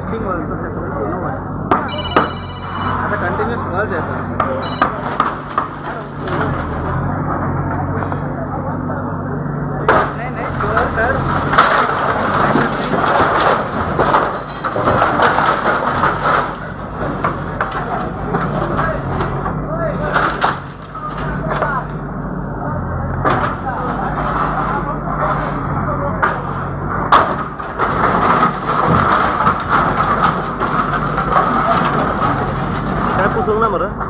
Resting also separate, no worries. आता continuous calls येतात. नहीं sure sir. पुसून ना बरं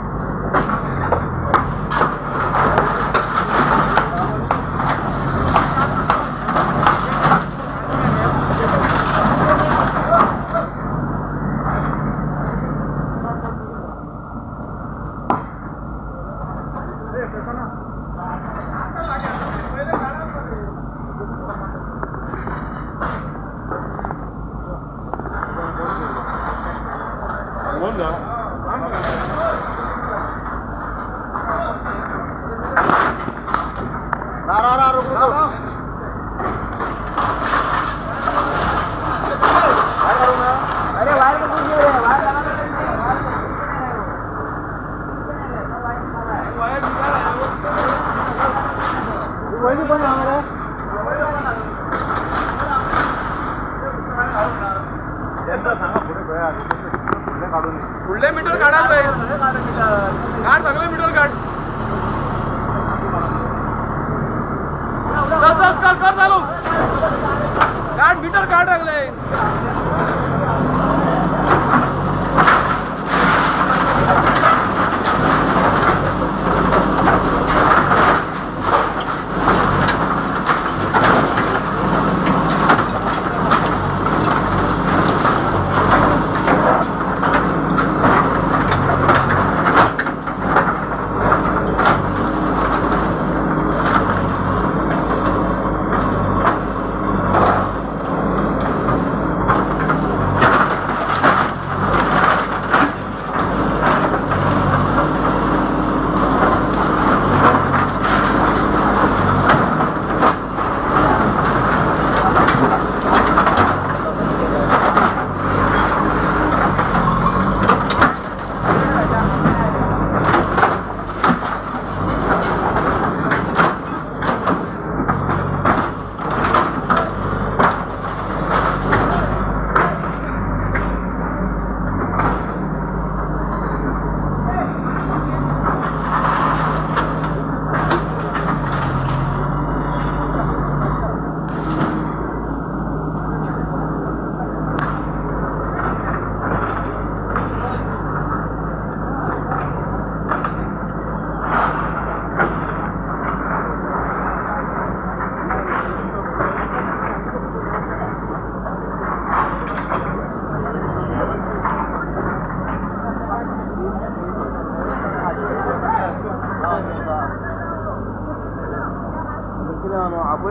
पुढले मीटर काढायचं काढ सगळे मीटर काढ कर चालू काढ मीटर काढ लागले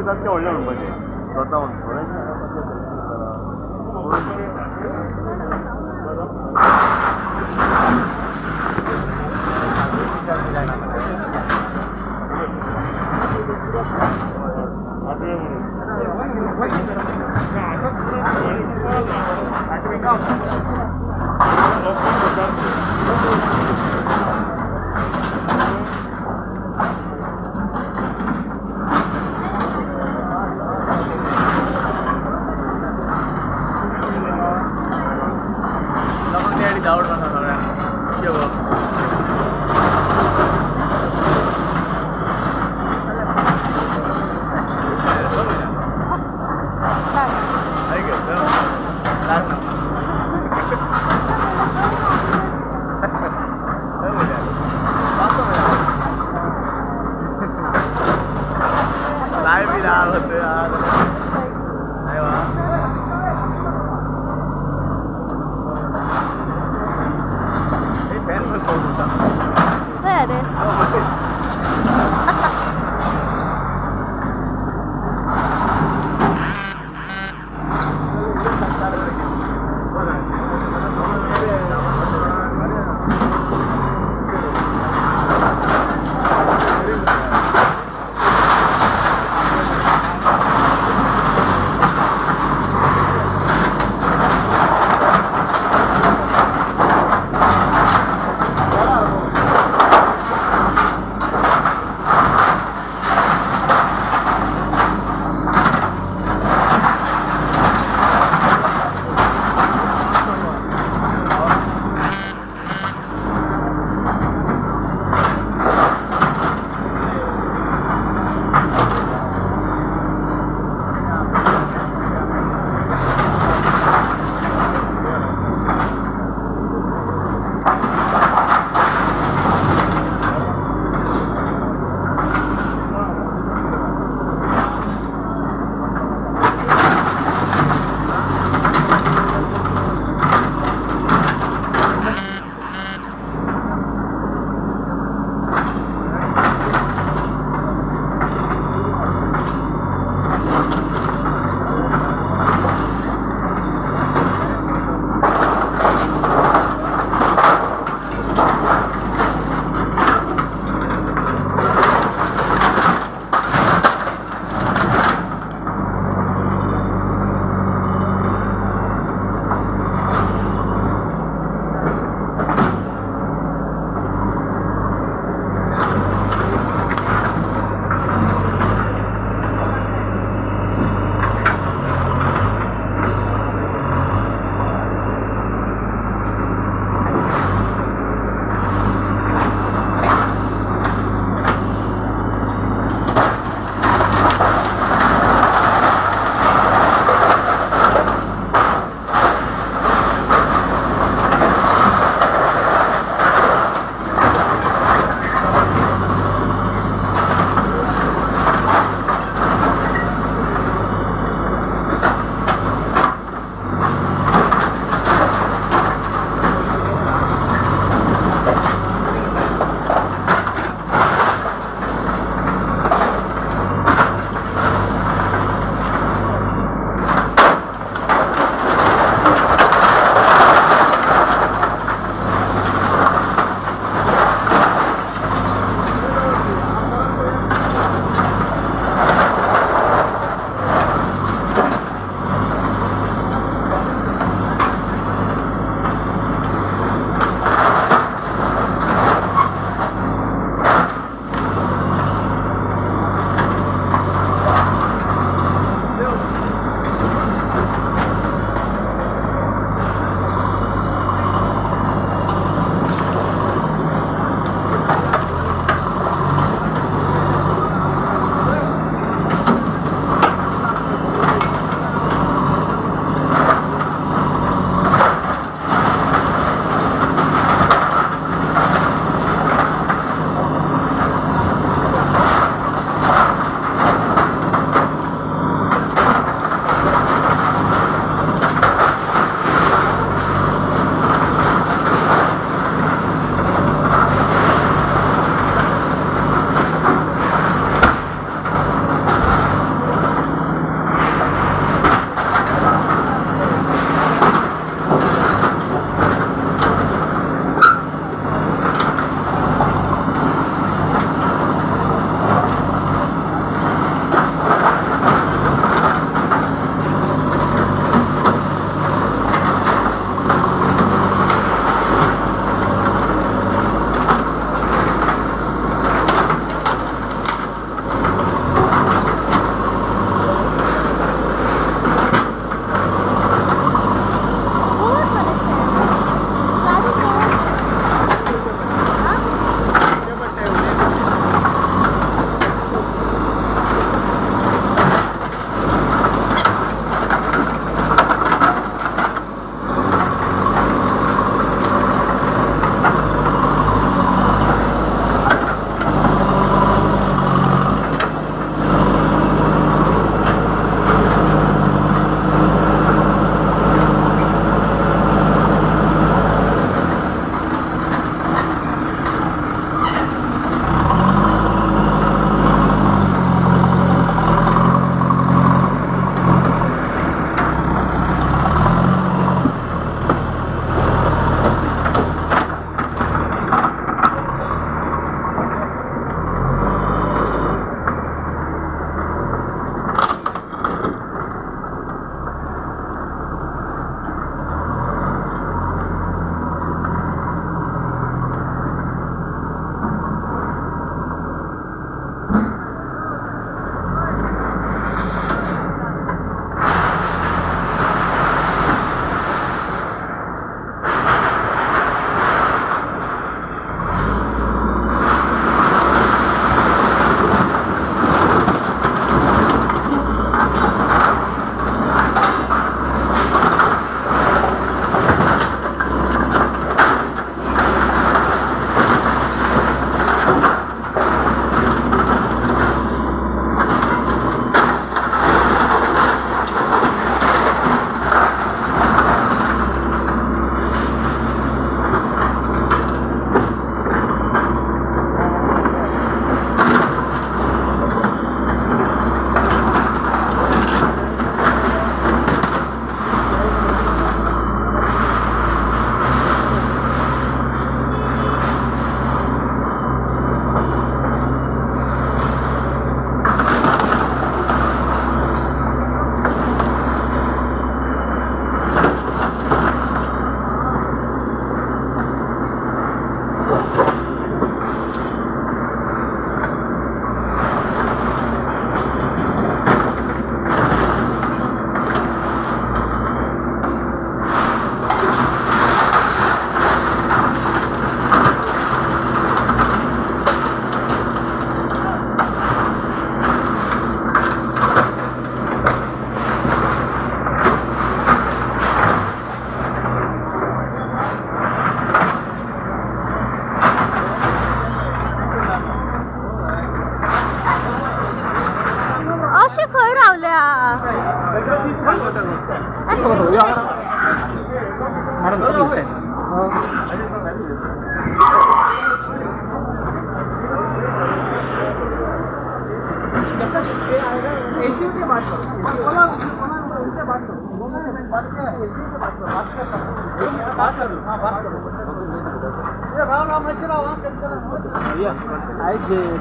आपके ಒಳ್ಳೆ ಉಂಟು ದೊಡ್ಡ ಉಂಟು लावल्या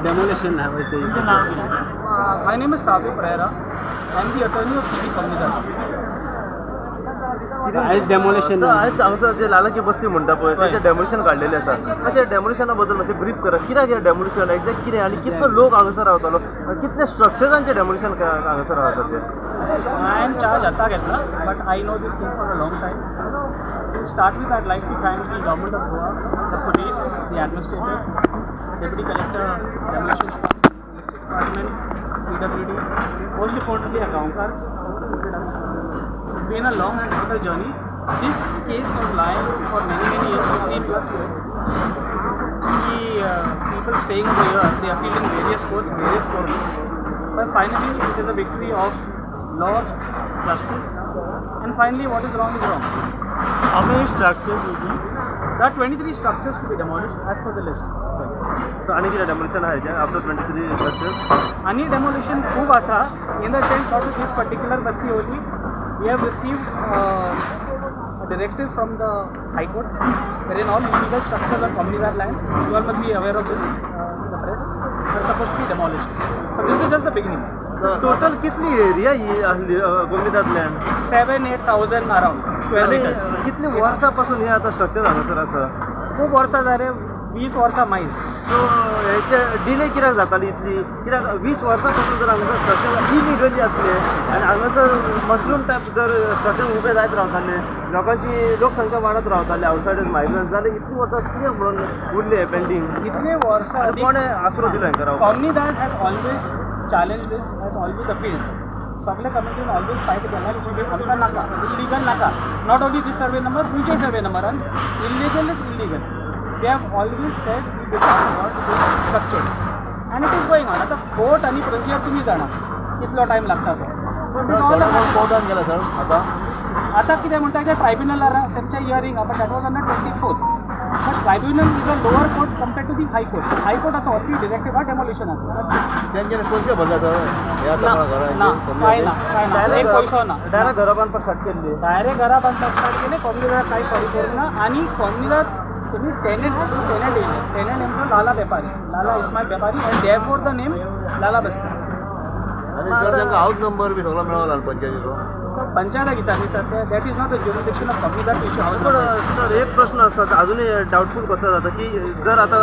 Demolition. My name is Sabi Pereira. I am the attorney of TV Communidad. Demolition आज हांगसर जे लालाची बस्ती म्हणटा पळय त्याचे डेमोलिशन काडलेले आसा त्या डेमोलिशना बद्दल मातशें ब्रीफ करा कित्याक हे डेमोलिशन एक्झॅक्ट कितें आनी कितलो लोक हांगसर रावतालो कितले स्ट्रक्चरांचे डेमोलिशन हांगसर रावता ते I am charged atta घेतला but I know this case for a long time. To start with, I'd like to thank the government of Goa, the police, the administrator, deputy collector, demolition department, PWD, most importantly accountants. It's been a long and difficult journey. This case was lying for many years, 15 plus years. The people staying over here, they appealed in various courts, various forums. But finally, it is a victory of law, justice, and finally, what is wrong is wrong. How many structures will be? There are 23 structures to be demolished as per the list. So आणि कितें demolition आहे जे after 23 structures Any demolition खूब आसा in the sense not this particular basti only. We have received a directive from the High Court wherein all illegal structures on Communidad land, you all must be aware of this, the press, are supposed to be demolished. So this is just the beginning. Total कितली area ही गोमिदात land 7,000-8,000 around square meters. कितली वर्सापासून हे आता structure हांगासर आसा खूब वर्सां जाले 20 वर्सां मायज. सो हेचे डिले कित्याक जाताली इतली कित्याक 20 वर्सां पासून जर हांगासर स्ट्रक्चर इलिगली आसले आनी हांगासर मशरूम टायप जर स्ट्रक्चर उबे जायत रावताले लोकांची लोकसंख्या वाडत रावताली आवटसायडर्स मायग्रंट्स जाल्यार इतली वर्सां कित्याक म्हणून उरले पेंडींग इतले वर्सां कोणे आसरो दिलो हांकां रावपाक Communidad has always challenged this, has always appealed. सगळे कमिटीन ऑलवेज फायट केला की आमकां नाका इलिगल नाका. Not only this survey number future survey number and illegal is illegal. They have always said we want this structure and it is going on. आता court आणि procedure तुम्ही जाणा कितलो टायम लागता तो. कोर्टान गेला सर आता कितें म्हणटा की ट्रायब्युनल तेंच्या hearing but that was on the 24th. But tribunal is a lower court compared to the high court. High court has already directed a demolition. त्यांच्यानी पयशे भरला तर हे आता मला ना काय ना एक पैसा ना डायरेक्ट घरा बांदपाक स्टार्ट केल्ली डायरेक्ट घरा बांधपाक स्टार्ट केले. कॉम्युनिदात काही परिपूर्ण आणि कॉम्युनिदात तुम्ही टेनेंट येईल टेनेंट नेमकं लाला व्यापारी लाला इस्माईल व्यापारी अँड देअरफॉर द नेम लाला बस्ती. आणि जर तांकां हाऊस नंबर बी सगळो मेळ्ळो पंचायतीचो पंचायत विचारली sir that is not the jurisdiction of कॉम्युनिदात इश्यू. सर एक प्रश्न आसा अजूनही डाऊटफूल कसो जाता की जर आता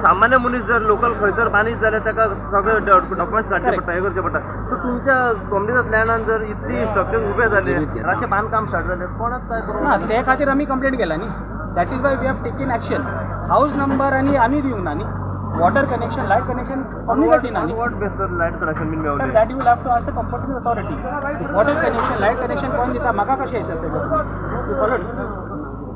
सामान्य मनीस जर लोकल खंयसर बांदीत जाल्यार ताका सगळे डॉक्युमेंट्स काडचे पडटा हे करचे पडटा. सो तुमच्या कॉम्युनिदात लँडान जर इतली स्ट्रक्चर उबे जाले रातचें बांदकाम स्टार्ट जालें कोणाक काय करूं ना ते खातीर आमी कंप्लेंट केला न्ही. That is why we have taken action. House number आणि आम्ही दिवंक ना न्ही. वॉटर कनेक्शन लाईट कनेक्शन कॉम्युनिदात दिना न्ही. What base sir light connection been sir मेळवलें that you will have to ask the competent authority. Water connection light connection कोण दिता म्हाका कशें येता तें फॉलोड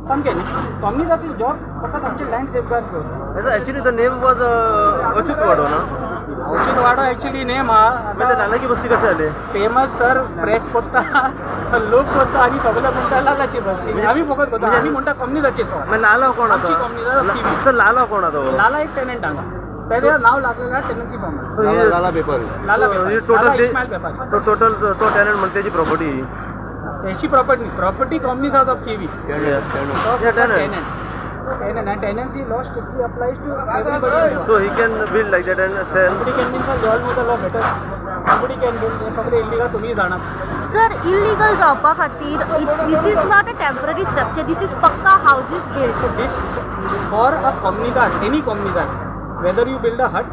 सामकें न्ही. कॉम्युनिदात जॉब फकत आमचे लँड सेफगार्ड करता. Actually the name was Achyut वाडो ना औषध वाडो एक्चुअली नेम हा म्हणजे नालाची बस्ती कशी जाली फेमस सर प्रेस करता लोक करता आणि सगळे म्हणटा लालाची बस्ती आम्ही फकत करता आम्ही म्हणटा कॉम्युनिदाचे सर. मागीर लाला कोण आमची community आता सर लाला कोण आता लाला एक टेनंट हांगा त्याचं नाव लागलेलं आहे टेनन्सी फॉर्म लाला पेपर लाला टोटल इस्माईल व्यापारी टोटल तो टेनंट म्हणते त्याची प्रॉपर्टी त्याची प्रॉपर्टी कॉम्युनिदात ऑफ केवी tenant and tenancy law strictly applies to everybody. So he can build like that and sell. Somebody can build, you all know the law better. Somebody can build, हे सगळे illegal तुम्ही जाणा. Sir illegal जावपा खातीर this is not a temporary structure this is pucca houses build. So this for a Communidad, any Communidad, whether you build a hut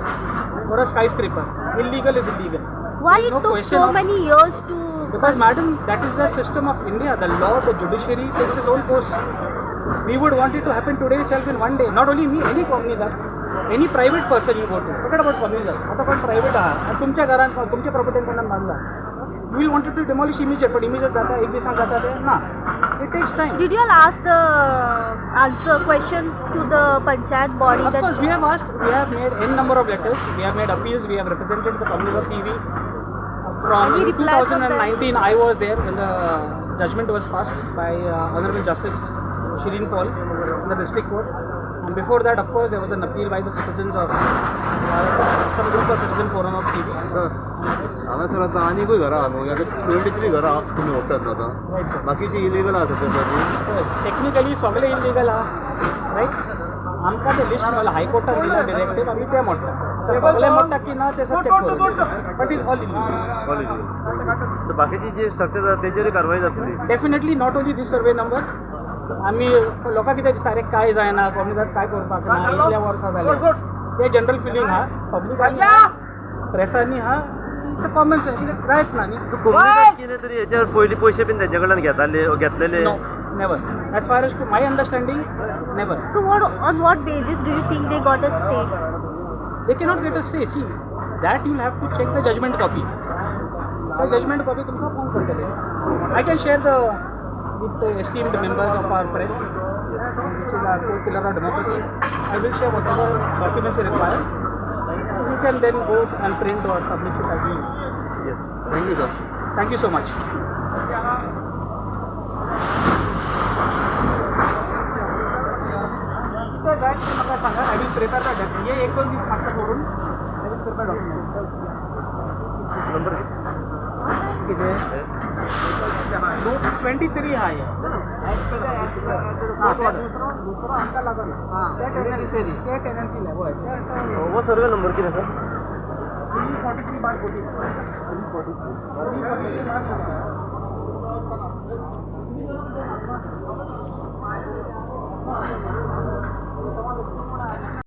or a skyscraper, illegal is illegal. Why There is it no took question so of- many years to Because madam, that is the system of India. The law, the judiciary takes its own course. We would want it to happen today itself in one day. Not only me, any Communidad, any private person you go to. Forget about Communidad. आता पण private आहात आणि तुमच्या घरात तुमच्या प्रॉपर्टीकडनं बांधला. You will want it to demolish immediate, but immediate जाता एक दिवसात जाता ते ना. It takes time. Did you all ask the answer questions to the panchayat body Of course, we have asked. We have made n number of letters. We have made appeals. We have represented the Communidad TV. From Any reply from them? 2019, I was there when the judgment was passed by Honorable Justice Shireen Paul in the district court. And before that, of course, there was an appeal by the citizens of some group of citizen forum of TV. हांगासर आतां आनीकूय घरां आहा न्हू आतां 23 घरां तुमी व्हरतात न्हू आतां Right, sir. बाकीची इलिगल आहा सध्या टेक्निकली सगळे इलिगल आहा राईट आमकां ते लिस्ट मेळ्ळां हायकोर्टान दिला डिरेक्टीव आमी ते म्हणटा सगळे म्हणटा की ना ते चेक करून बट इज ऑल इलिगल तर बाकीची जी स्ट्रक्चर आसा तेजेरूय कारवाय जातली definitely not only this survey number आमी लोकांक कितें दिसता रे काय जायना कॉम्युनिटाक काय करपाक ना इतल्या वर्सां जाल्या ते जनरल फिलींग आहा पब्लिकांनी प्रेसांनी आहा it's a common sense right ना न्ही कोम्युनिटी कितें तरी हेचेर पयलीं पयशे बीन तेजे कडल्यान घेतलेले No, never. As far as to my understanding, never. So on what basis do you think they got a stake? They cannot get a say. See, that you'll have to check the judgment copy. The judgment copy तुमका phone करतले. I can share with the esteemed members of our press, which is our core pillar of democracy. I will share whatever documents you require. You can then go and print or publish it as you need. Yes thank you sir Thank you so much. म्हाका सांगा I will prepare the document हे 1-2 दीस मागता करून I will prepare document number किती 23 हा हे दुसरो आमकां लागून ते टेनन्सी लेवल हो सर्वे नंबर कितें सर 343/14 343/14